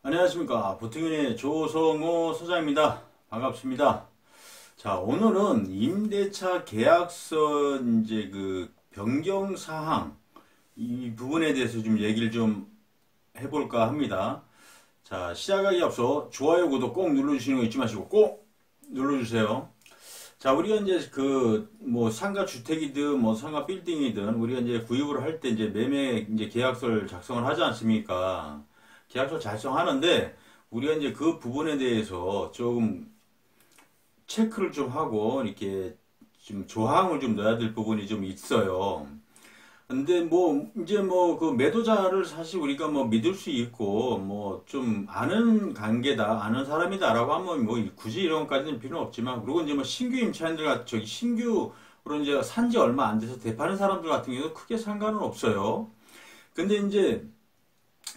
안녕하십니까. 보통인의 조성호 소장입니다. 반갑습니다. 자, 오늘은 임대차 계약서 변경 사항 이 부분에 대해서 좀 얘기를 좀 해볼까 합니다. 자, 시작하기 앞서 좋아요, 구독 꼭 눌러주시는 거 잊지 마시고 꼭 눌러주세요. 자, 우리가 이제 상가 주택이든 상가 빌딩이든 우리가 이제 구입을 할 때 이제 매매 계약서를 작성을 하지 않습니까? 계약서 작성하는데 우리가 이제 그 부분에 대해서 조금 체크를 좀 하고 이렇게 좀 조항을 좀 넣어야 될 부분이 좀 있어요. 근데 그 매도자를 사실 우리가 믿을 수 있고 좀 아는 관계다, 아는 사람이다라고 하면 굳이 이런 것까지는 필요는 없지만, 그리고 이제 신규 임차인들 신규로 이제 산지 얼마 안 돼서 대파는 사람들 같은 경우도 크게 상관은 없어요. 근데 이제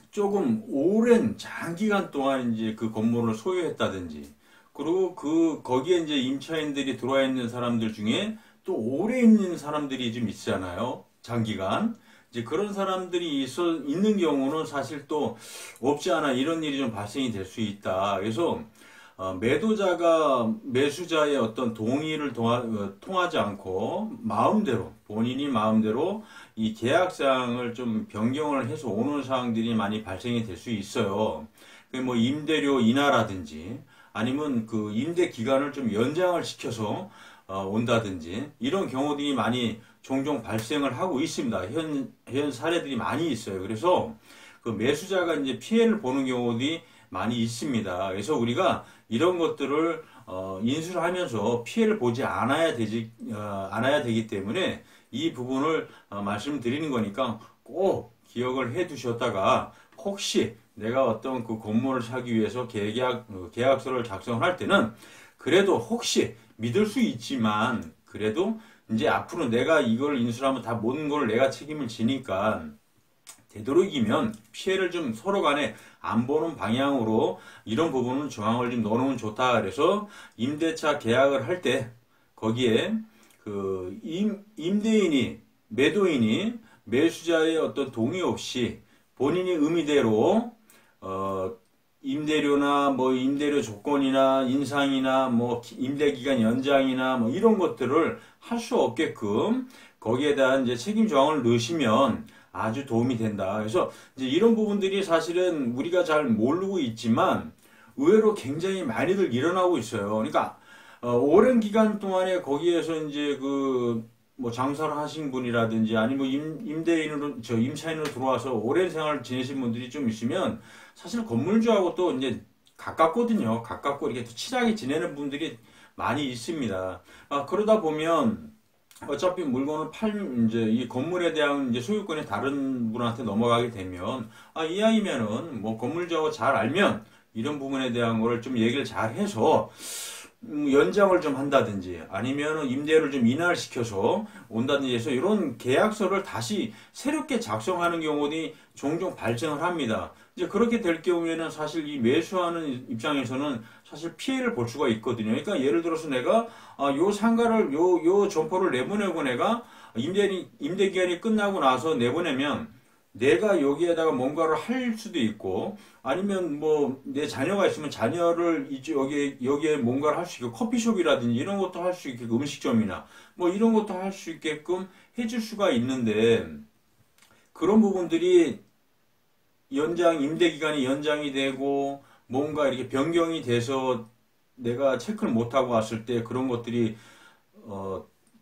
조금 오랜 장기간 동안 이제 그 건물을 소유했다든지, 그리고 거기에 이제 임차인들이 들어와 있는 사람들 중에 또 오래 있는 사람들이 좀 있잖아요. 장기간. 이제 그런 사람들이 있는 경우는 사실 또 없지 않아 이런 일이 좀 발생이 될 수 있다. 그래서 매도자가 매수자의 어떤 동의를 통하지 않고 본인이 마음대로 이 계약사항을 좀 변경을 해서 오는 사항들이 많이 발생이 될 수 있어요. 임대료 인하라든지 아니면 그 임대 기간을 좀 연장을 시켜서 온다든지 이런 경우들이 많이 종종 발생을 하고 있습니다. 현 사례들이 많이 있어요. 그래서 그 매수자가 이제 피해를 보는 경우들이 많이 있습니다. 그래서 우리가 이런 것들을 인수를 하면서 피해를 보지 않아야 되기 때문에 이 부분을 말씀드리는 거니까 꼭 기억을 해 두셨다가, 혹시 내가 어떤 그 건물을 사기 위해서 계약서를 작성할 때는 그래도 혹시 믿을 수 있지만, 그래도 이제 앞으로 내가 이걸 인수하면 다 모든 걸 내가 책임을 지니까 되도록이면 피해를 좀 서로 간에 안 보는 방향으로 이런 부분은 조항을 좀 넣어놓으면 좋다. 그래서 임대차 계약을 할 때 거기에 그 임대인이, 매도인이 매수자의 어떤 동의 없이 본인이 의미대로 임대료나 임대료 조건이나 인상이나 임대기간 연장이나 이런 것들을 할 수 없게끔 거기에 대한 이제 책임 조항을 넣으시면 아주 도움이 된다. 그래서 이제 이런 부분들이 사실은 우리가 잘 모르고 있지만 의외로 굉장히 많이들 일어나고 있어요. 그러니까 오랜 기간 동안에 거기에서 이제 장사를 하신 분이라든지 아니면 임차인으로 들어와서 오랜 생활을 지내신 분들이 좀 있으면 사실 건물주하고 또 이제 가깝거든요. 가깝고 이렇게 또 친하게 지내는 분들이 많이 있습니다. 그러다 보면 어차피 물건을 이제 이 건물에 대한 이제 소유권이 다른 분한테 넘어가게 되면, 이왕이면은 건물주하고 잘 알면 이런 부분에 대한 거를 좀 얘기를 잘 해서 연장을 좀 한다든지 아니면 임대료를 좀 인하를 시켜서 온다든지 해서 이런 계약서를 다시 새롭게 작성하는 경우들이 종종 발생을 합니다. 이제 그렇게 될 경우에는 사실 이 매수하는 입장에서는 사실 피해를 볼 수가 있거든요. 그러니까 예를 들어서 내가 요 상가를 요 점포를 내보내고 내가 임대 기간이 끝나고 나서 내보내면 내가 여기에다가 뭔가를 할 수도 있고, 아니면 내 자녀가 있으면 자녀를 여기에 뭔가를 할 수 있고, 커피숍이라든지 이런 것도 할 수 있게끔, 음식점이나 이런 것도 할 수 있게끔 해줄 수가 있는데, 그런 부분들이 임대 기간이 연장이 되고 뭔가 이렇게 변경이 돼서 내가 체크를 못하고 왔을 때 그런 것들이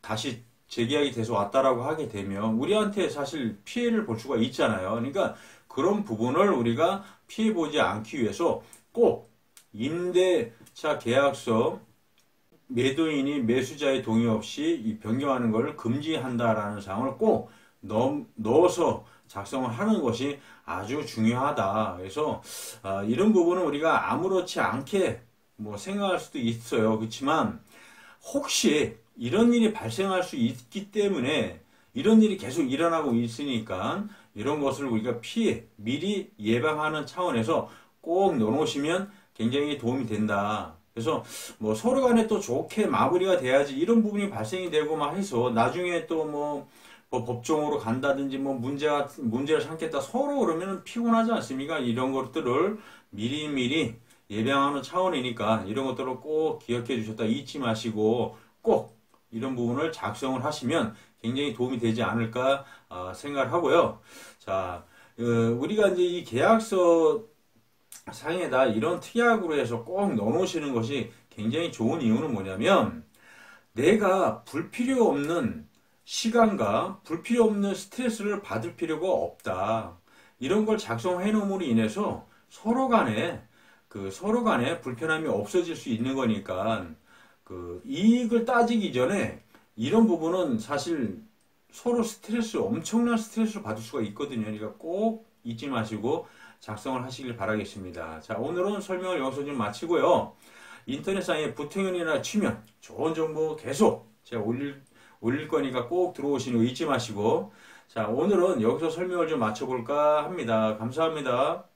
다시 재계약이 돼서 왔다라고 하게 되면 우리한테 사실 피해를 볼 수가 있잖아요. 그러니까 그런 부분을 우리가 피해 보지 않기 위해서 꼭 임대차 계약서 매도인이 매수자의 동의 없이 이 변경하는 것을 금지한다라는 사항을 꼭 넣어서 작성을 하는 것이 아주 중요하다. 그래서 이런 부분은 우리가 아무렇지 않게 생각할 수도 있어요. 그렇지만 혹시 이런 일이 발생할 수 있기 때문에, 이런 일이 계속 일어나고 있으니까 이런 것을 우리가 미리 예방하는 차원에서 꼭 넣어놓으시면 굉장히 도움이 된다. 그래서 서로 간에 또 좋게 마무리가 돼야지 이런 부분이 발생이 되고 막 해서 나중에 또 뭐 법정으로 간다든지 뭐 문제를 삼겠다 서로 그러면 피곤하지 않습니까? 이런 것들을 미리미리 예방하는 차원이니까 이런 것들을 꼭 기억해 주셨다 잊지 마시고 꼭 이런 부분을 작성을 하시면 굉장히 도움이 되지 않을까 생각을 하고요. 자, 우리가 이제 이 계약서 상에다 이런 특약으로 해서 꼭 넣어놓으시는 것이 굉장히 좋은 이유는 뭐냐면 내가 불필요 없는 시간과 불필요 없는 스트레스를 받을 필요가 없다. 이런 걸 작성해 놓음으로 인해서 서로 간에 불편함이 없어질 수 있는 거니까 그 이익을 따지기 전에 이런 부분은 사실 서로 엄청난 스트레스를 받을 수가 있거든요. 그러니까 꼭 잊지 마시고 작성을 하시길 바라겠습니다. 자, 오늘은 설명을 여기서 좀 마치고요. 인터넷상에 부통연이나 치면 좋은 정보 계속 제가 올릴 거니까 꼭 들어오시는 거 잊지 마시고 자, 오늘은 여기서 설명을 좀 마쳐볼까 합니다. 감사합니다.